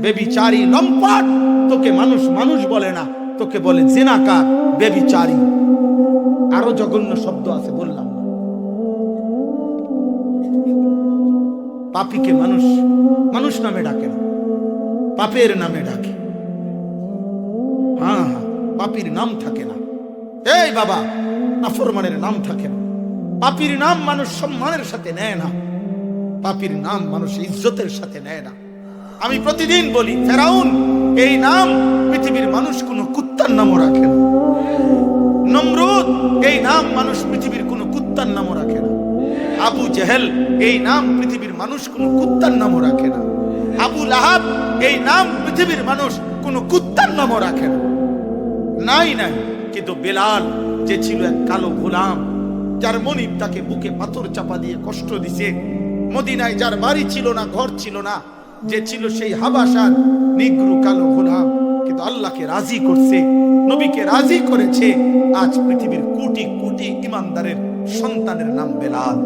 বেবিচারী লম্পট, তোকে মানুষ মানুষ বলে না, তোকে বলে জিনাকার, বেবিচারী। আরো জঘন্য শব্দ আছে, বললাম না। পাপীকে মানুষ মানুষ নামে ডাকে না, পাপের নামে ডাকে। হ্যাঁ হ্যাঁ, পাপীর নাম থাকে না। এই বাবা, নাফরমানের নাম থাকে না। পাপীর নাম মানুষ সম্মানের সাথে নেয় না, পাপীর নাম মানুষ ইজ্জতের সাথে নেয় না। আমি প্রতিদিন বলি, ফেরাউন এই নাম পৃথিবীর মানুষ কোনো কুত্তার নামও রাখে না। নমরুদ এই নাম মানুষ পৃথিবীর কোনো কুত্তার নামও রাখে না। আবু জেহেল এই নাম পৃথিবীর মানুষ কোনো কুত্তার নামও রাখে না। আবু লাহাব এই নাম পৃথিবীর মানুষ কোনো কুত্তার নামও রাখে না। নাই নাই, কিন্তু বেলাল যে ছিল এক কালো গোলাম, যার মনিব তাকে বুকে পাথর চাপা দিয়ে কষ্ট দিছে, মদিনায় যার বাড়ি ছিল না, ঘর ছিল না, যে ছিল সেই হাবাসার নিগ্রু কালো গোলাম, কিন্তু আল্লাহকে রাজি করছে, নবীকে রাজি করেছে। আজ পৃথিবীর কোটি কোটি ইমানদারের সন্তানের নাম বেলাল।